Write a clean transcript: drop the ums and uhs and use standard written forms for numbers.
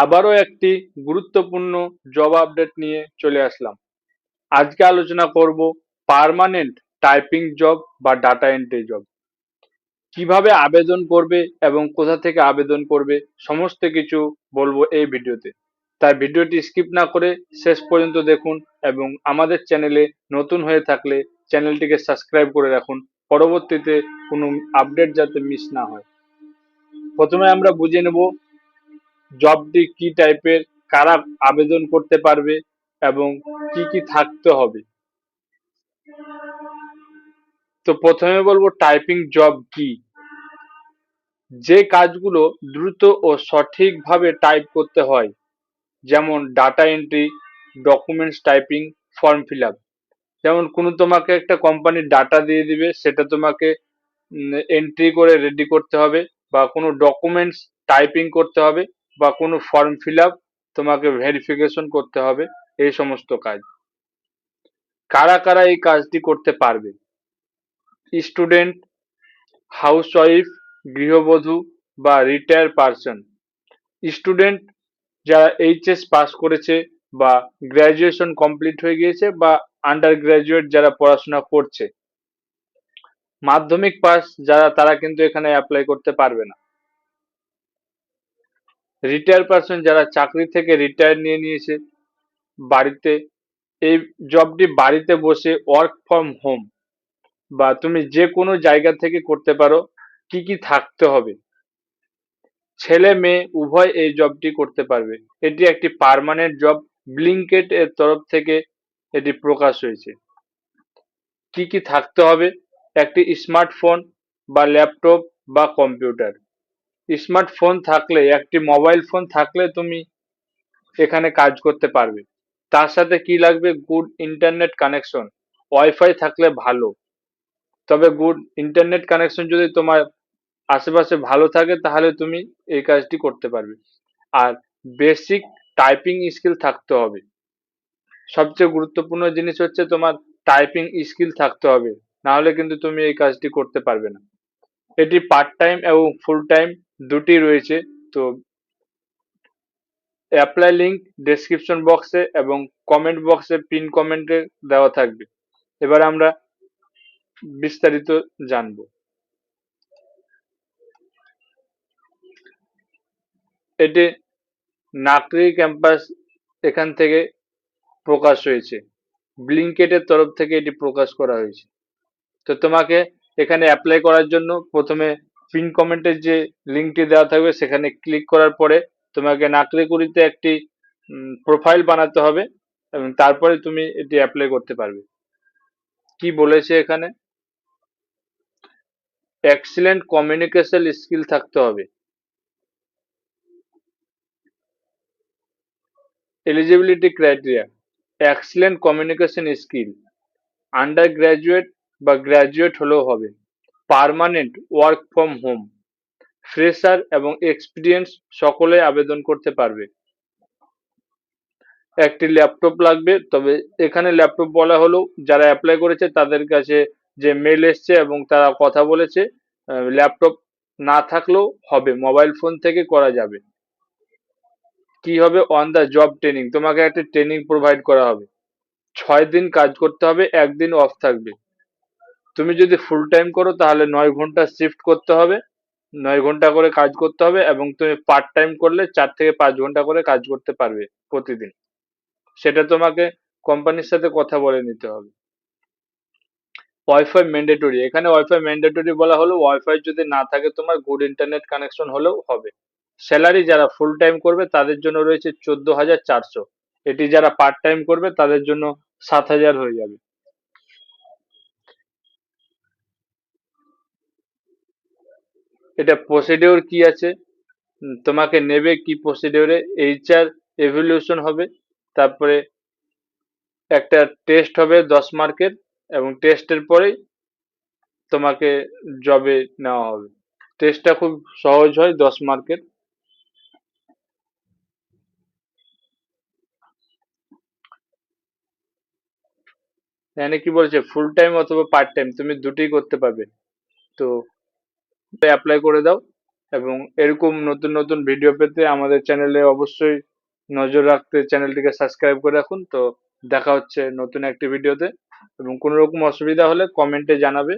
আবারও একটি গুরুত্বপূর্ণ জব আপডেট নিয়ে চলে আসলাম। আজকে আলোচনা করব পার্মানেন্ট টাইপিং জব বা ডাটা এন্ট্রি জব। কিভাবে আবেদন করবে এবং কোথা থেকে আবেদন করবে সমস্ত কিছু বলবো এই ভিডিওতে। তাই ভিডিওটি স্কিপ না করে শেষ পর্যন্ত দেখুন এবং আমাদের চ্যানেলে নতুন হয়ে থাকলে চ্যানেলটিকে সাবস্ক্রাইব করে রাখুন, পরবর্তীতে কোনো আপডেট যাতে মিস না হয়। প্রথমে আমরা বুঝে নেব জবটি কি টাইপের, কারা আবেদন করতে পারবে এবং কি কি থাকতে হবে। তো প্রথমে বলবো টাইপিং জব কি। যে কাজগুলো দ্রুত ও সঠিকভাবে টাইপ করতে হয়, যেমন data entry, documents typing, form fill up. যেমন কোনো তোমাকে একটা কোম্পানির ডাটা দিয়ে দিবে, সেটা তোমাকে এন্ট্রি করে রেডি করতে হবে, বা কোনো ডকুমেন্টস টাইপিং করতে হবে, বা কোনো ফর্ম ফিল আপ তোমাকে ভেরিফিকেশন করতে হবে। এই সমস্ত কাজ কারা কারা এই কাজটি করতে পারবে: স্টুডেন্ট, হাউসওয়াইফ, গৃহবধূ বা রিটায়ার পারসন। স্টুডেন্ট যারা এইচএস পাস করেছে বা গ্র্যাজুয়েশন কমপ্লিট হয়ে গিয়েছে বা আন্ডার গ্র্যাজুয়েট যারা পড়াশোনা করছে। মাধ্যমিক পাস যারা, তারা কিন্তু এখানে অ্যাপ্লাই করতে পারবে না। রিটায়ার পারসন যারা চাকরি থেকে রিটায়ার নিয়ে নিয়েছে বাড়িতে, এই জবটি বাড়িতে বসে ওয়ার্ক ফ্রম হোম বা তুমি যে কোনো জায়গা থেকে করতে পারো। কি কি থাকতে হবে: ছেলে মেয়ে উভয় এই জবটি করতে পারবে। এটি একটি পার্মানেন্ট জব, ব্লিঙ্কেট এর তরফ থেকে এটি প্রকাশ হয়েছে। কি কি থাকতে হবে: একটি স্মার্টফোন বা ল্যাপটপ বা কম্পিউটার। স্মার্টফোন থাকলে, একটি মোবাইল ফোন থাকলে তুমি এখানে কাজ করতে পারবে। তার সাথে কি লাগবে: গুড ইন্টারনেট কানেকশন, ওয়াইফাই থাকলে ভালো। তবে গুড ইন্টারনেট কানেকশন যদি তোমার আশেপাশে ভালো থাকে তাহলে তুমি এই কাজটি করতে পারবে। আর বেসিক টাইপিং স্কিল থাকতে হবে। সবচেয়ে গুরুত্বপূর্ণ জিনিস হচ্ছে তোমার টাইপিং স্কিল থাকতে হবে, না হলে কিন্তু তুমি এই কাজটি করতে পারবে না। এটি পার্ট টাইম এবং ফুল টাইম দুটি রয়েছে। তো অ্যাপ্লাই লিংক ডেসক্রিপশন বক্সে এবং কমেন্ট বক্সে পিন কমেন্টে দেওয়া থাকবে। এবার আমরা বিস্তারিত জানবো। এটি নাকরি ক্যাম্পাস এখান থেকে প্রকাশ হয়েছে, ব্লিঙ্কেটের তরফ থেকে এটি প্রকাশ করা হয়েছে। তো তোমাকে এখানে অ্যাপ্লাই করার জন্য প্রথমে পিন কমেন্টের যে লিঙ্কটি দেওয়া থাকবে সেখানে ক্লিক করার পরে তোমাকে নাকরিকুরিতে একটি প্রোফাইল বানাতে হবে এবং তারপরে তুমি এটি অ্যাপ্লাই করতে পারবে। কি বলেছে এখানে: এক্সিলেন্ট কমিউনিকেশন স্কিল থাকতে হবে। Eligibility criteria: excellent communication skill, under graduate বা গ্র্যাজুয়েট হলেও হবে, permanent work from home, fresher এবং এক্সপিরিয়েন্স সকলে আবেদন করতে পারবে। একটি ল্যাপটপ লাগবে। তবে এখানে ল্যাপটপ বলা হলো, যারা অ্যাপ্লাই করেছে তাদের কাছে যে মেল এসছে এবং তারা কথা বলেছে, ল্যাপটপ না থাকলেও হবে, মোবাইল ফোন থেকে করা যাবে। কি হবে: অন দ্য জব ট্রেনিং, তোমাকে একটা ট্রেনিং প্রোভাইড করা হবে। 6 দিন কাজ করতে হবে, একদিন অফ থাকবে। তুমি যদি ফুল টাইম করো তাহলে 9 ঘন্টা শিফট করতে হবে, 9 ঘন্টা করে কাজ করতে হবে, এবং তুমি পার্ট টাইম করলে 4 থেকে 5 ঘন্টা করে কাজ করতে পারবে প্রতিদিন। সেটা তোমাকে কোম্পানির সাথে কথা বলে নিতে হবে। ওয়াইফাই ম্যান্ডেটরি, এখানে ওয়াইফাই ম্যান্ডেটরি বলা হলো, ওয়াইফাই যদি না থাকে তোমার গুড ইন্টারনেট কানেকশন হলেও হবে। স্যালারি যারা ফুল টাইম করবে তাদের জন্য রয়েছে 14,400। এটি যারা পার্ট টাইম করবে তাদের জন্য 7,000 হয়ে যাবে। এটা প্রসিডিওর কি আছে, তোমাকে নেবে কি প্রসিডিওরে: এইচআর এভলিউশন হবে, তারপরে একটা টেস্ট হবে 10 মার্কের, এবং টেস্টের পরেই তোমাকে জবে নেওয়া হবে। টেস্টটা খুব সহজ হয়, 10 মার্কের। এখানে কি বলছে: ফুল টাইম অথবা পার্ট টাইম তুমি দুটোই করতে পারবে। তো অ্যাপ্লাই করে দাও এবং এরকম নতুন নতুন ভিডিও পেতে আমাদের চ্যানেলে অবশ্যই নজর রাখতে চ্যানেলটিকে সাবস্ক্রাইব করে রাখুন। তো দেখা হচ্ছে নতুন একটি ভিডিওতে, এবং কোনো রকম অসুবিধা হলে কমেন্টে জানাবে।